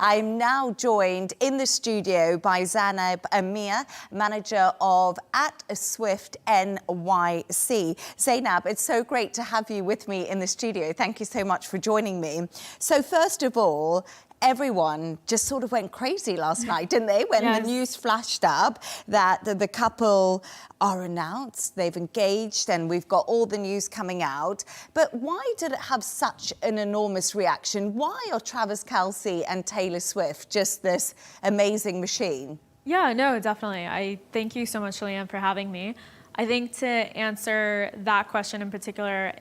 I'm now joined in the studio by Zainub Amir, manager of @Swift NYC. Zainab, it's so great to have you with me in the studio. Thank you so much for joining me. So first of all, everyone just sort of went crazy last night, didn't they? When the news flashed up that the couple are announced, they've engaged, and we've got all the news coming out. But why did it have such an enormous reaction? Why are Travis Kelce and Taylor Swift just this amazing machine? Yeah, no, definitely. I thank you so much, Leigh-Ann, for having me. I think to answer that question in particular,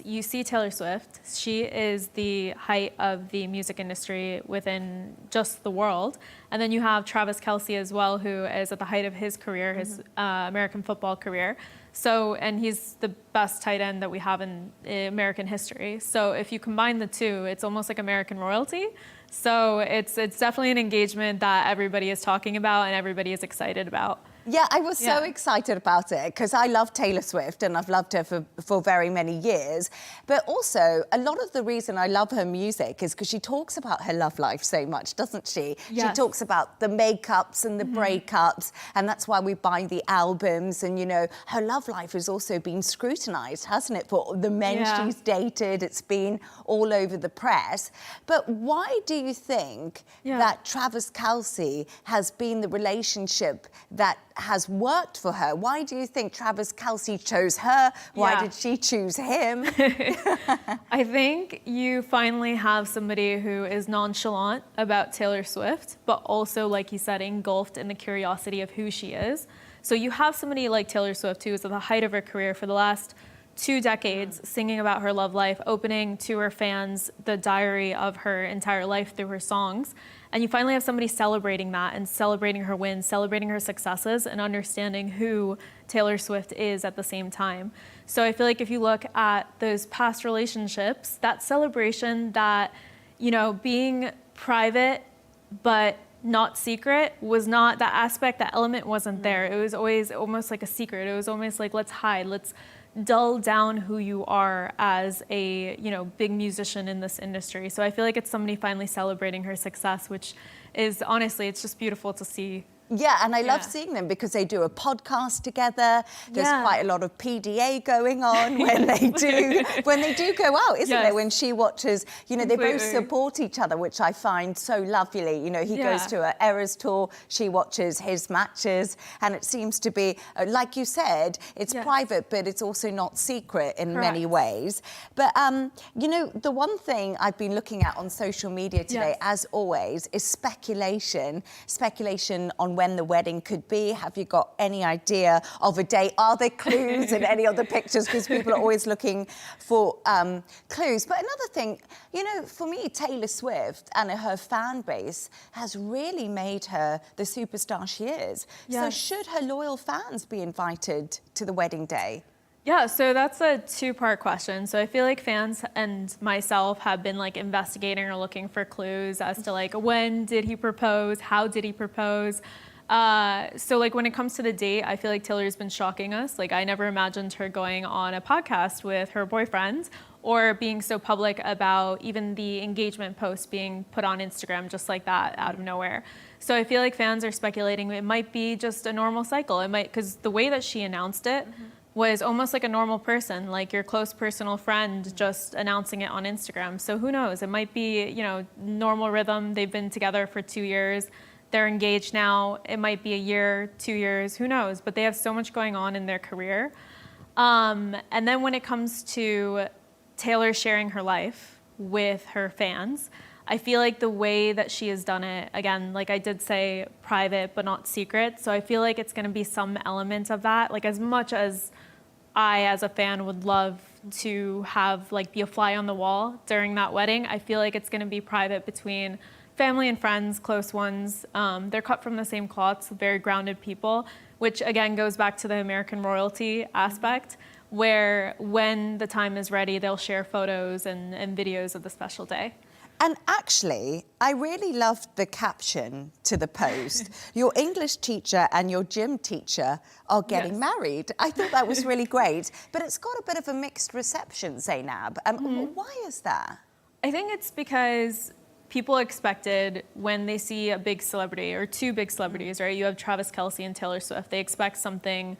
you see Taylor Swift. She is the height of the music industry within just the world. And then you have Travis Kelce as well, who is at the height of his career, his American football career. So, and he's the best tight end that we have in American history. So if you combine the two, it's almost like American royalty. So it's definitely an engagement that everybody is talking about and everybody is excited about. Yeah, I was so excited about it because I love Taylor Swift and I've loved her for very many years. But also, a lot of the reason I love her music is because she talks about her love life so much, doesn't she? Yes. She talks about the makeups and the breakups, and that's why we buy the albums. And, you know, her love life has also been scrutinised, hasn't it, for the men she's dated. It's been all over the press. But why do you think that Travis Kelce has been the relationship that has worked for her? Why do you think Travis Kelce chose her? Why did she choose him? I think you finally have somebody who is nonchalant about Taylor Swift, but also, like you said, engulfed in the curiosity of who she is. So you have somebody like Taylor Swift, who is at the height of her career for the last 2 decades, singing about her love life, opening to her fans the diary of her entire life through her songs. And you finally have somebody celebrating that and celebrating her wins, celebrating her successes, and understanding who Taylor Swift is at the same time. So I feel like if you look at those past relationships, that celebration, that, you know, being private but not secret was not, that aspect, that element wasn't there. It was always almost like a secret. It was almost like, let's hide, let's dull down who you are as a, you know, big musician in this industry. So I feel like it's somebody finally celebrating her success, which is, honestly, it's just beautiful to see. Yeah, and I love seeing them because they do a podcast together. There's quite a lot of PDA going on when they do go out, isn't there? When she watches, you know, they both support each other, which I find so lovely. You know, he goes to an Eras tour, she watches his matches, and it seems to be, like you said, it's private, but it's also not secret in many ways. But, you know, the one thing I've been looking at on social media today, as always, is speculation on when the wedding could be. Have you got any idea of a date? Are there clues in any of the pictures? Because people are always looking for clues. But another thing, you know, for me, Taylor Swift and her fan base has really made her the superstar she is. So should her loyal fans be invited to the wedding day? Yeah, so that's a 2-part question. So I feel like fans and myself have been like investigating or looking for clues as to like, when did he propose? How did he propose? So like when it comes to the date, I feel like Taylor's been shocking us. Like I never imagined her going on a podcast with her boyfriend or being so public about even the engagement post being put on Instagram just like that out of nowhere. So I feel like fans are speculating it might be just a normal cycle. It might, because the way that she announced it was almost like a normal person, like your close personal friend just announcing it on Instagram. So who knows? It might be, you know, normal rhythm. They've been together for 2 years. They're engaged now. It might be a year, 2 years, who knows? But they have so much going on in their career. And then when it comes to Taylor sharing her life with her fans, I feel like the way that she has done it, again, like I did say, private but not secret. So I feel like it's going to be some element of that. Like as much as I, as a fan, would love to have like be a fly on the wall during that wedding, I feel like it's going to be private between family and friends, close ones. They're cut from the same cloths, very grounded people, which again goes back to the American royalty aspect, where when the time is ready, they'll share photos and videos of the special day. And actually, I really loved the caption to the post. Your English teacher and your gym teacher are getting married. I thought that was really great. But it's got a bit of a mixed reception, Zainab. Why is that? I think it's because people expected when they see a big celebrity or two big celebrities, right? You have Travis Kelce and Taylor Swift. They expect something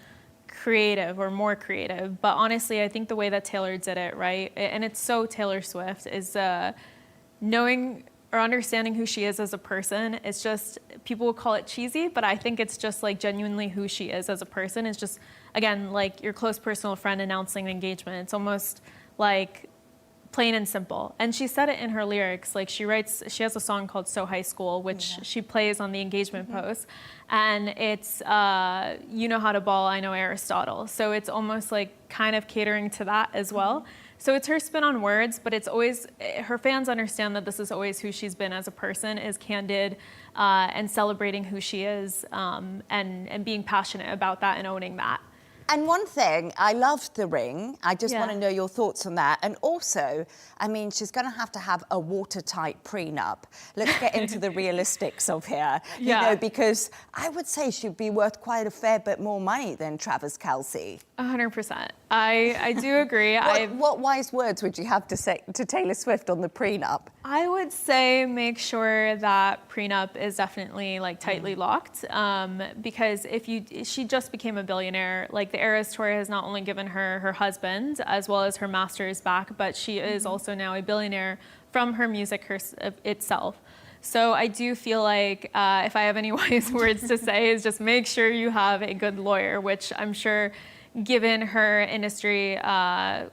creative or more creative. But honestly, I think the way that Taylor did it, right? And it's so Taylor Swift, is knowing or understanding who she is as a person. It's just, people will call it cheesy, but I think it's just like genuinely who she is as a person. It's just, again, like your close personal friend announcing an engagement. It's almost like plain and simple. And she said it in her lyrics. Like she has a song called So High School, which she plays on the engagement post. And it's, you know how to ball, I know Aristotle. So it's almost like kind of catering to that as well. So it's her spin on words, but it's always, her fans understand that this is always who she's been as a person, is candid and celebrating who she is and being passionate about that and owning that. And one thing, I loved the ring. I just want to know your thoughts on that. And also, I mean, she's going to have a watertight prenup. Let's get into the realistics of here. You know, because I would say she'd be worth quite a fair bit more money than Travis Kelce. 100%. I do agree. What wise words would you have to say to Taylor Swift on the prenup? I would say make sure that prenup is definitely like tightly locked, because she just became a billionaire. Like the Eras Tour has not only given her her husband as well as her masters back, but she is also now a billionaire from her music itself. So I do feel like if I have any wise words to say, is just make sure you have a good lawyer, which I'm sure, given her industry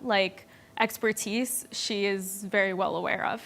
like expertise, she is very well aware of.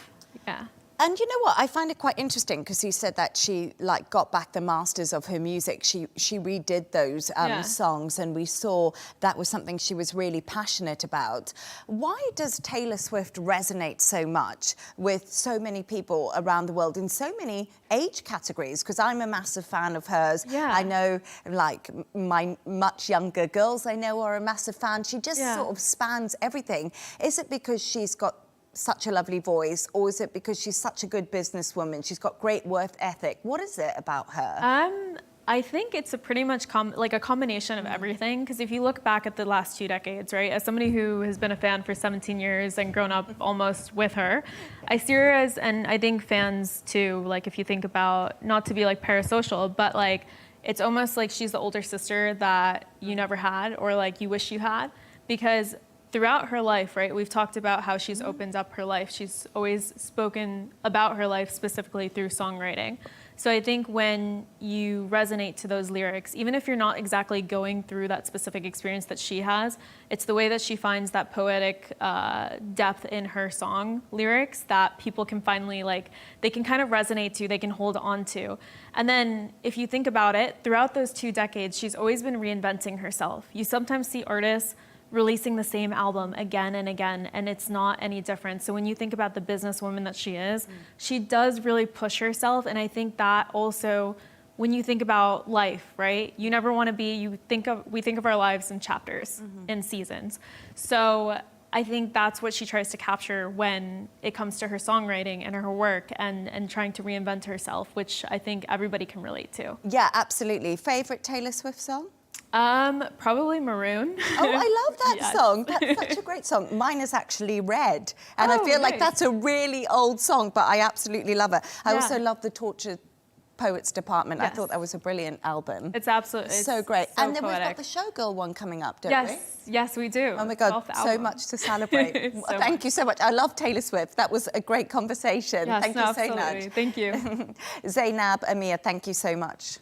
Yeah. And you know what? I find it quite interesting because you said that she like got back the masters of her music. She redid those songs, and we saw that was something she was really passionate about. Why does Taylor Swift resonate so much with so many people around the world in so many age categories? Because I'm a massive fan of hers. Yeah. I know, like, my much younger girls I know are a massive fan. She just sort of spans everything. Is it because she's got such a lovely voice, or is it because she's such a good businesswoman? She's got great work ethic. What is it about her? I think it's a pretty much like a combination of everything. Because if you look back at the last 2 decades, right, as somebody who has been a fan for 17 years and grown up almost with her, I see her as, and I think fans too, like if you think about, not to be like parasocial, but like it's almost like she's the older sister that you never had, or like you wish you had, because throughout her life, right, we've talked about how she's opened up her life. She's always spoken about her life specifically through songwriting. So I think when you resonate to those lyrics, even if you're not exactly going through that specific experience that she has, it's the way that she finds that poetic depth in her song lyrics that people can finally, like, they can kind of resonate to, they can hold on to. And then if you think about it, throughout those 2 decades, she's always been reinventing herself. You sometimes see artists releasing the same album again and again, and it's not any different. So when you think about the businesswoman that she is, she does really push herself, and I think that also, when you think about life, right, you never want to be, we think of our lives in chapters, in seasons. So I think that's what she tries to capture when it comes to her songwriting and her work and trying to reinvent herself, which I think everybody can relate to. Yeah, absolutely. Favorite Taylor Swift song? Probably Maroon. Oh, I love that song. That's such a great song. Mine is actually Red. And I feel like that's a really old song, but I absolutely love it. I also love the Tortured Poets Department. I thought that was a brilliant album. It's absolutely so great. So and then poetic. we've got the Showgirl one coming up, don't we? Yes, we do. Oh my God, so much to celebrate. Thank you so much. I love Taylor Swift. That was a great conversation. Yes, thank you so much. Thank you. Zainub Amir, thank you so much.